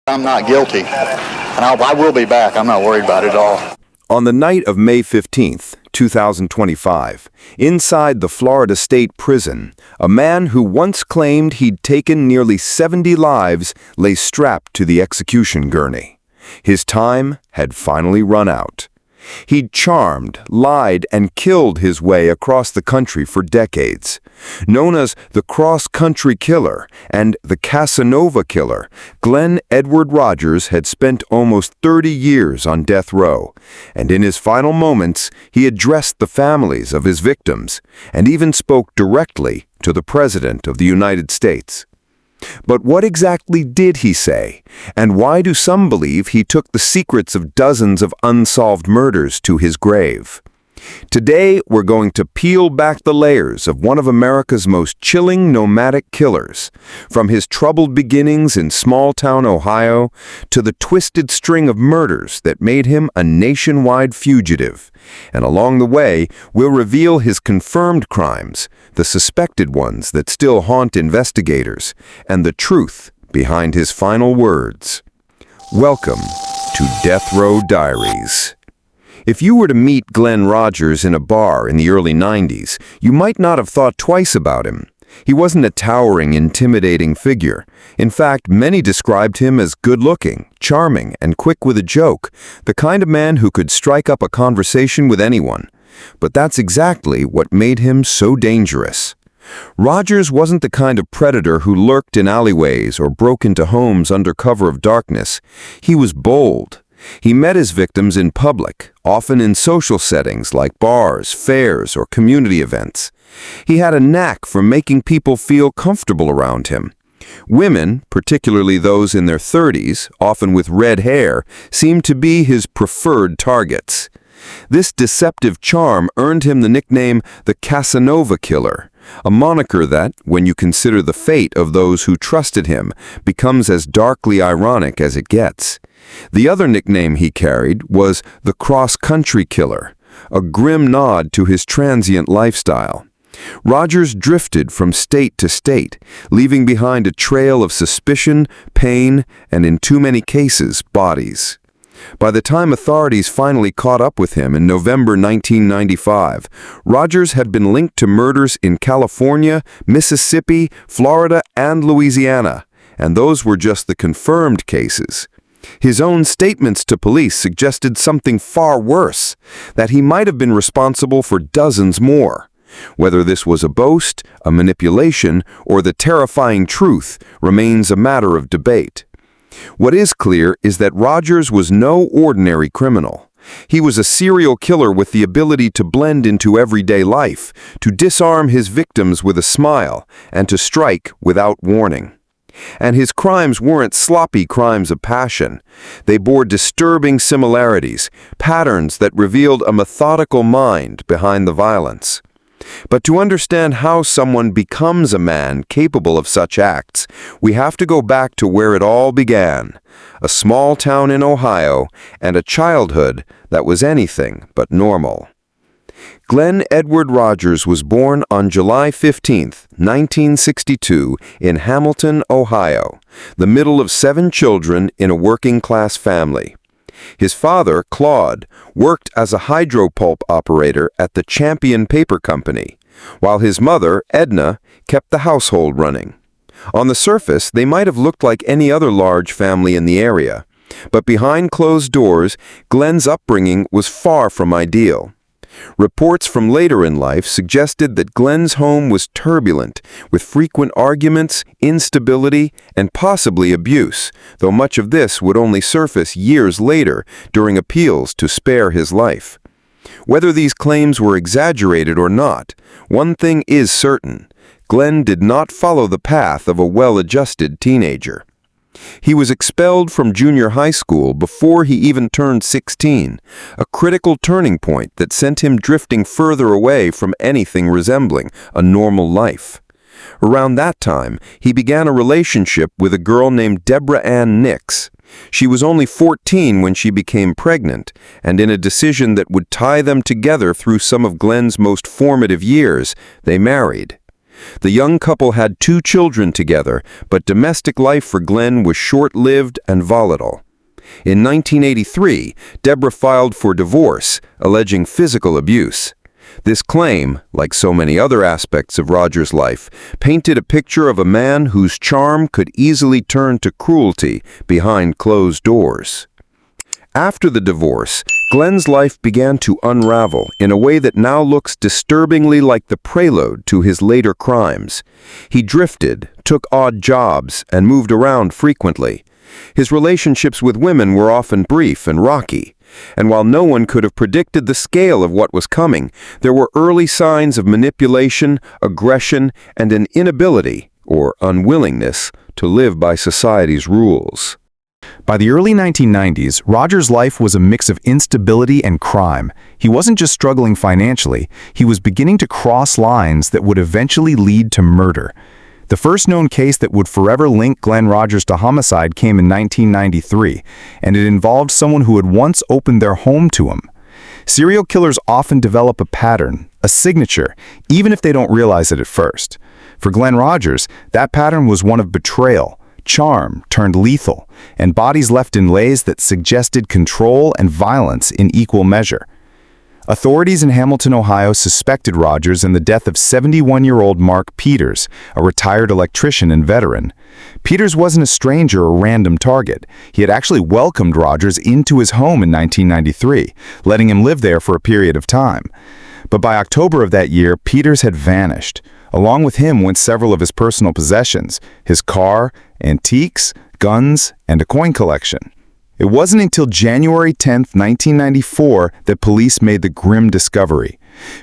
I'm not guilty, and I will be back. I'm not worried about it at all. On the night of May 15th, 2025, inside the Florida State Prison, a man who once claimed he'd taken nearly 70 lives lay strapped to the execution gurney. His time had finally run out. He'd charmed, lied, and killed his way across the country for decades. Known as the Cross-Country Killer and the Casanova Killer, Glen Edward Rogers had spent almost 30 years on death row, and in his final moments, he addressed the families of his victims and even spoke directly to the President of the United States. But what exactly did he say, and why do some believe he took the secrets of dozens of unsolved murders to his grave? Today, we're going to peel back the layers of one of America's most chilling nomadic killers, from his troubled beginnings in small-town Ohio to the twisted string of murders that made him a nationwide fugitive. And along the way, we'll reveal his confirmed crimes, the suspected ones that still haunt investigators, and the truth behind his final words. Welcome to Death Row Diaries. If you were to meet Glen Rogers in a bar in the early 90s, you might not have thought twice about him. He wasn't a towering, intimidating figure. In fact, many described him as good-looking, charming, and quick with a joke, the kind of man who could strike up a conversation with anyone. But that's exactly what made him so dangerous. Rogers wasn't the kind of predator who lurked in alleyways or broke into homes under cover of darkness. He was bold. He met his victims in public, often in social settings like bars, fairs, or community events. He had a knack for making people feel comfortable around him. Women, particularly those in their 30s, often with red hair, seemed to be his preferred targets. This deceptive charm earned him the nickname the Casanova Killer, a moniker that, when you consider the fate of those who trusted him, becomes as darkly ironic as it gets. The other nickname he carried was the Cross-Country Killer, a grim nod to his transient lifestyle. Rogers drifted from state to state, leaving behind a trail of suspicion, pain, and in too many cases, bodies. By the time authorities finally caught up with him in November 1995, Rogers had been linked to murders in California, Mississippi, Florida, and Louisiana, and those were just the confirmed cases. His own statements to police suggested something far worse, that he might have been responsible for dozens more. Whether this was a boast, a manipulation, or the terrifying truth remains a matter of debate. What is clear is that Rogers was no ordinary criminal. He was a serial killer with the ability to blend into everyday life, to disarm his victims with a smile, and to strike without warning. And his crimes weren't sloppy crimes of passion. They bore disturbing similarities, patterns that revealed a methodical mind behind the violence. But to understand how someone becomes a man capable of such acts, we have to go back to where it all began, a small town in Ohio and a childhood that was anything but normal. Glen Edward Rogers was born on July 15, 1962, in Hamilton, Ohio, the middle of 7 children in a working-class family. His father, Claude, worked as a hydropulp operator at the Champion Paper Company, while his mother, Edna, kept the household running. On the surface, they might have looked like any other large family in the area, but behind closed doors, Glen's upbringing was far from ideal. Reports from later in life suggested that Glen's home was turbulent, with frequent arguments, instability, and possibly abuse, though much of this would only surface years later during appeals to spare his life. Whether these claims were exaggerated or not, one thing is certain: Glen did not follow the path of a well-adjusted teenager. He was expelled from junior high school before he even turned 16, a critical turning point that sent him drifting further away from anything resembling a normal life. Around that time, he began a relationship with a girl named Deborah Ann Nix. She was only 14 when she became pregnant, and in a decision that would tie them together through some of Glen's most formative years, they married. The young couple had 2 children together, but domestic life for Glen was short-lived and volatile. In 1983, Deborah filed for divorce, alleging physical abuse. This claim, like so many other aspects of Rogers' life, painted a picture of a man whose charm could easily turn to cruelty behind closed doors. After the divorce, Glen's life began to unravel in a way that now looks disturbingly like the prelude to his later crimes. He drifted, took odd jobs, and moved around frequently. His relationships with women were often brief and rocky. And while no one could have predicted the scale of what was coming, there were early signs of manipulation, aggression, and an inability, or unwillingness, to live by society's rules. By the early 1990s, Rogers' life was a mix of instability and crime. He wasn't just struggling financially, he was beginning to cross lines that would eventually lead to murder. The first known case that would forever link Glen Rogers to homicide came in 1993, and it involved someone who had once opened their home to him. Serial killers often develop a pattern, a signature, even if they don't realize it at first. For Glen Rogers, that pattern was one of betrayal, charm turned lethal, and bodies left in ways that suggested control and violence in equal measure. Authorities in Hamilton, Ohio suspected Rogers in the death of 71-year-old Mark Peters, a retired electrician and veteran. Peters wasn't a stranger or random target. He had actually welcomed Rogers into his home in 1993, letting him live there for a period of time. But by October of that year, Peters had vanished. Along with him went several of his personal possessions, his car, antiques, guns, and a coin collection. It wasn't until January 10, 1994, that police made the grim discovery.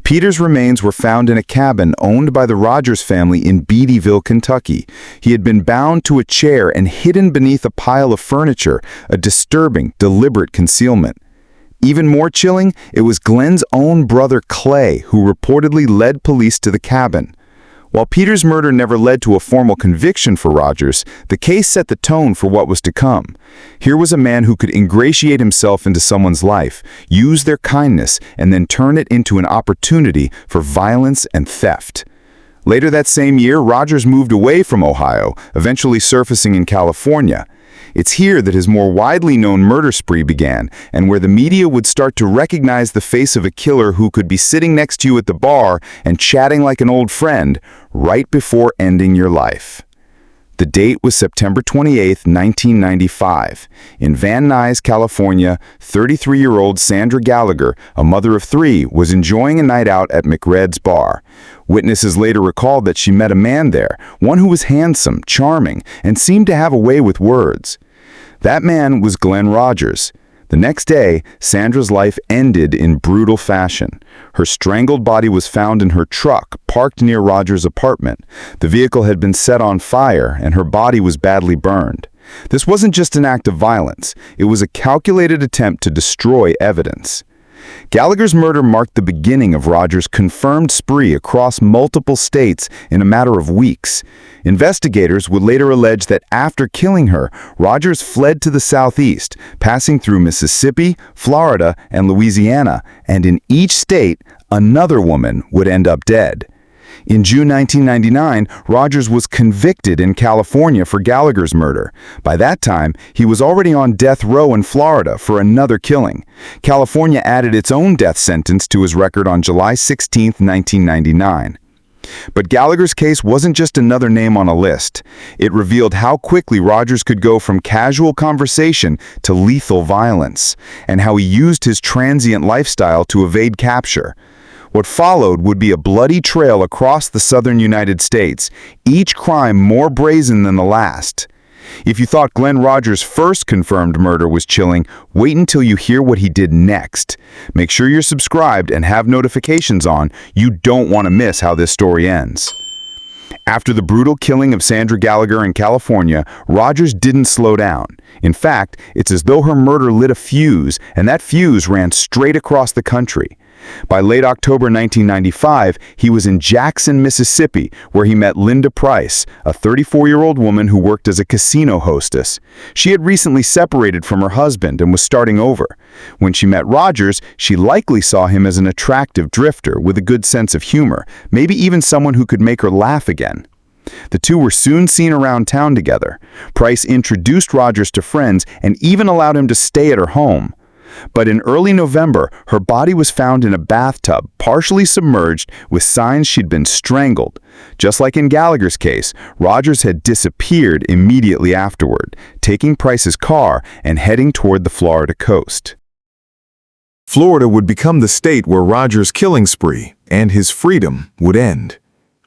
Peters' remains were found in a cabin owned by the Rogers family in Beattyville, Kentucky. He had been bound to a chair and hidden beneath a pile of furniture, a disturbing, deliberate concealment. Even more chilling, it was Glen's own brother Clay who reportedly led police to the cabin. While Peters' murder never led to a formal conviction for Rogers, the case set the tone for what was to come. Here was a man who could ingratiate himself into someone's life, use their kindness, and then turn it into an opportunity for violence and theft. Later that same year, Rogers moved away from Ohio, eventually surfacing in California. It's here that his more widely known murder spree began, and where the media would start to recognize the face of a killer who could be sitting next to you at the bar and chatting like an old friend right before ending your life. The date was September 28, 1995. In Van Nuys, California, 33-year-old Sandra Gallagher, a mother of 3, was enjoying a night out at McRed's bar. Witnesses later recalled that she met a man there, one who was handsome, charming, and seemed to have a way with words. That man was Glen Rogers. The next day, Sandra's life ended in brutal fashion. Her strangled body was found in her truck, parked near Rogers' apartment. The vehicle had been set on fire, and her body was badly burned. This wasn't just an act of violence. It was a calculated attempt to destroy evidence. Gallagher's murder marked the beginning of Rogers' confirmed spree across multiple states in a matter of weeks. Investigators would later allege that after killing her, Rogers fled to the southeast, passing through Mississippi, Florida, and Louisiana, and in each state, another woman would end up dead. In June 1999, Rogers was convicted in California for Gallagher's murder. By that time, he was already on death row in Florida for another killing. California added its own death sentence to his record on July 16, 1999. But Gallagher's case wasn't just another name on a list. It revealed how quickly Rogers could go from casual conversation to lethal violence, and how he used his transient lifestyle to evade capture. What followed would be a bloody trail across the southern United States, each crime more brazen than the last. If you thought Glen Rogers' first confirmed murder was chilling, wait until you hear what he did next. Make sure you're subscribed and have notifications on. You don't want to miss how this story ends. After the brutal killing of Sandra Gallagher in California, Rogers didn't slow down. In fact, it's as though her murder lit a fuse, and that fuse ran straight across the country. By late October 1995, he was in Jackson, Mississippi, where he met Linda Price, a 34-year-old woman who worked as a casino hostess. She had recently separated from her husband and was starting over. When she met Rogers, she likely saw him as an attractive drifter with a good sense of humor, maybe even someone who could make her laugh again. The two were soon seen around town together. Price introduced Rogers to friends and even allowed him to stay at her home. But in early November, her body was found in a bathtub, partially submerged, with signs she'd been strangled. Just like in Gallagher's case, Rogers had disappeared immediately afterward, taking Price's car and heading toward the Florida coast. Florida would become the state where Rogers' killing spree and his freedom would end.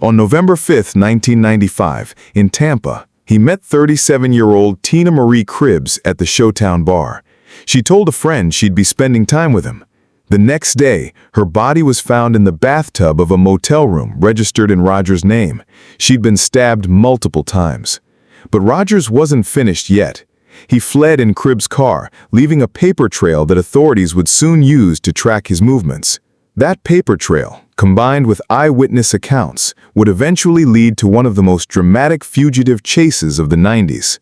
On November 5, 1995, in Tampa, he met 37-year-old Tina Marie Cribbs at the Showtown bar. She told a friend she'd be spending time with him. The next day, her body was found in the bathtub of a motel room registered in Rogers' name. She'd been stabbed multiple times. But Rogers wasn't finished yet. He fled in Cribbs' car, leaving a paper trail that authorities would soon use to track his movements. That paper trail, combined with eyewitness accounts, would eventually lead to one of the most dramatic fugitive chases of the 90s.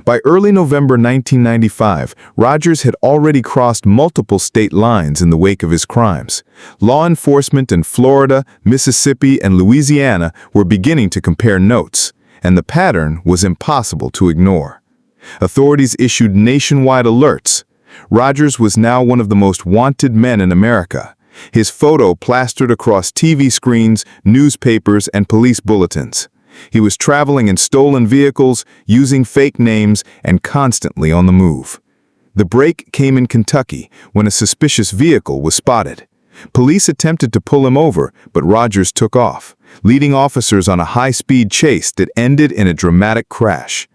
By early November 1995, Rogers had already crossed multiple state lines in the wake of his crimes. Law enforcement in Florida, Mississippi, and Louisiana were beginning to compare notes, and the pattern was impossible to ignore. Authorities issued nationwide alerts. Rogers was now one of the most wanted men in America. His photo plastered across TV screens, newspapers, and police bulletins. He was traveling in stolen vehicles, using fake names, and constantly on the move. The break came in Kentucky when a suspicious vehicle was spotted. Police attempted to pull him over, but Rogers took off, leading officers on a high-speed chase that ended in a dramatic crash.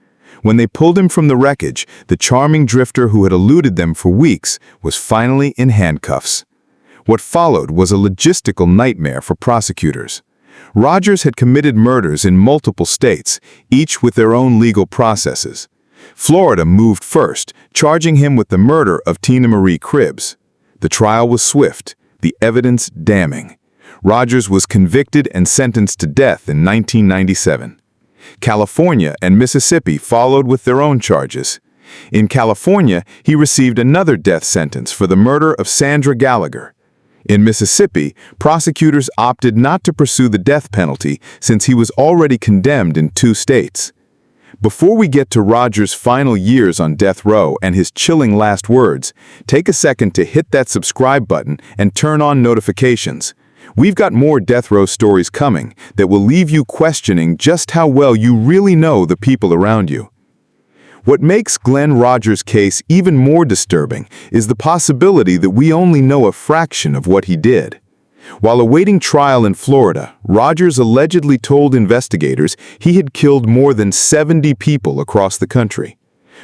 When they pulled him from the wreckage, the charming drifter who had eluded them for weeks was finally in handcuffs. What followed was a logistical nightmare for prosecutors. Rogers had committed murders in multiple states, each with their own legal processes. Florida moved first, charging him with the murder of Tina Marie Cribbs. The trial was swift, the evidence damning. Rogers was convicted and sentenced to death in 1997. California and Mississippi followed with their own charges. In California, he received another death sentence for the murder of Sandra Gallagher. In Mississippi, prosecutors opted not to pursue the death penalty since he was already condemned in 2 states. Before we get to Rogers' final years on death row and his chilling last words, take a second to hit that subscribe button and turn on notifications. We've got more death row stories coming that will leave you questioning just how well you really know the people around you. What makes Glen Rogers' case even more disturbing is the possibility that we only know a fraction of what he did. While awaiting trial in Florida, Rogers allegedly told investigators he had killed more than 70 people across the country.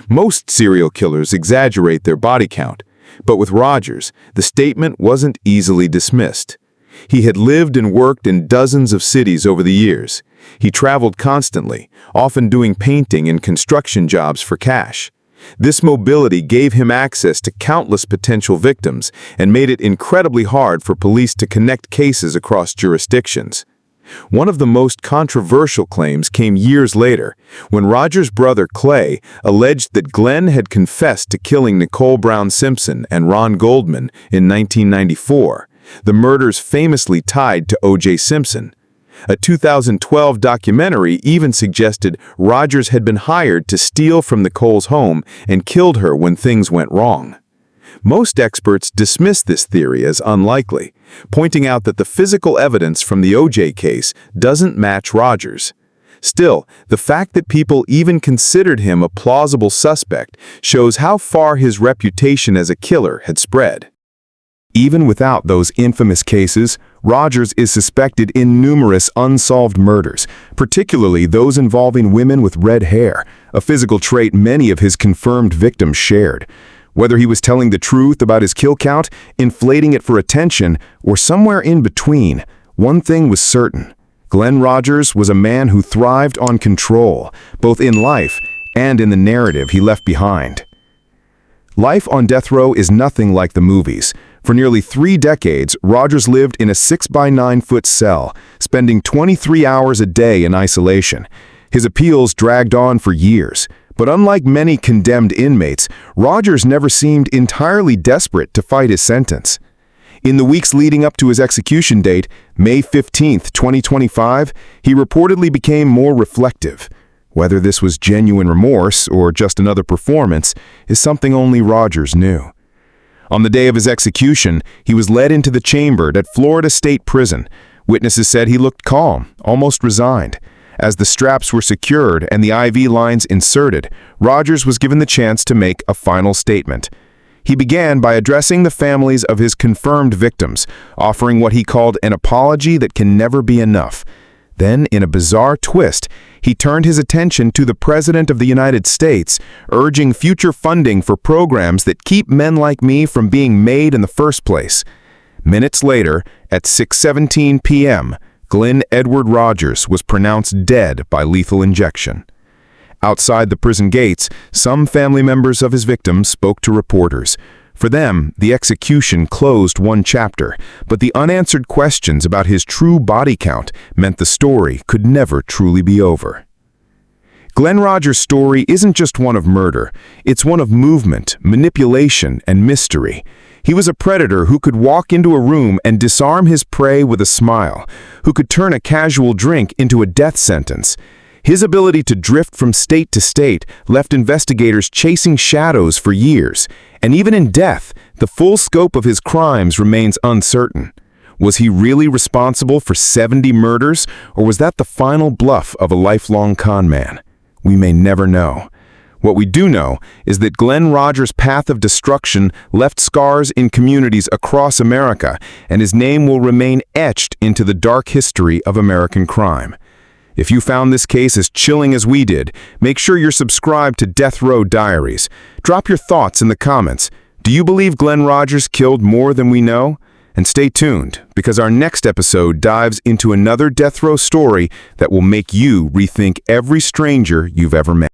Most serial killers exaggerate their body count, but with Rogers, the statement wasn't easily dismissed. He had lived and worked in dozens of cities over the years. He traveled constantly, often doing painting and construction jobs for cash. This mobility gave him access to countless potential victims and made it incredibly hard for police to connect cases across jurisdictions. One of the most controversial claims came years later, when Rogers' brother Clay alleged that Glen had confessed to killing Nicole Brown Simpson and Ron Goldman in 1994, the murders famously tied to O.J. Simpson. A 2012 documentary even suggested Rogers had been hired to steal from Nicole's home and killed her when things went wrong. Most experts dismiss this theory as unlikely, pointing out that the physical evidence from the O.J. case doesn't match Rogers. Still, the fact that people even considered him a plausible suspect shows how far his reputation as a killer had spread. Even without those infamous cases, Rogers is suspected in numerous unsolved murders, particularly those involving women with red hair, a physical trait many of his confirmed victims shared. Whether he was telling the truth about his kill count, inflating it for attention, or somewhere in between, one thing was certain. Glen Rogers was a man who thrived on control, both in life and in the narrative he left behind. Life on death row is nothing like the movies. For nearly 3 decades, Rogers lived in a 6-by-9-foot cell, spending 23 hours a day in isolation. His appeals dragged on for years, But unlike many condemned inmates, Rogers never seemed entirely desperate to fight his sentence. In the weeks leading up to his execution date, May 15, 2025, he reportedly became more reflective. Whether this was genuine remorse or just another performance is something only Rogers knew. On the day of his execution, he was led into the chamber at Florida State Prison. Witnesses said he looked calm, almost resigned. As the straps were secured and the IV lines inserted, Rogers was given the chance to make a final statement. He began by addressing the families of his confirmed victims, offering what he called an apology that can never be enough. Then, in a bizarre twist, he turned his attention to the President of the United States, urging future funding for programs that keep men like me from being made in the first place. Minutes later, at 6:17 p.m., Glen Edward Rogers was pronounced dead by lethal injection. Outside the prison gates, some family members of his victims spoke to reporters. For them, the execution closed one chapter, but the unanswered questions about his true body count meant the story could never truly be over. Glen Rogers' story isn't just one of murder, it's one of movement, manipulation, and mystery. He was a predator who could walk into a room and disarm his prey with a smile, who could turn a casual drink into a death sentence. His ability to drift from state to state left investigators chasing shadows for years, and even in death, the full scope of his crimes remains uncertain. Was he really responsible for 70 murders, or was that the final bluff of a lifelong con man? We may never know. What we do know is that Glen Rogers' path of destruction left scars in communities across America, and his name will remain etched into the dark history of American crime. If you found this case as chilling as we did, make sure you're subscribed to Death Row Diaries. Drop your thoughts in the comments. Do you believe Glen Rogers killed more than we know? And stay tuned, because our next episode dives into another death row story that will make you rethink every stranger you've ever met.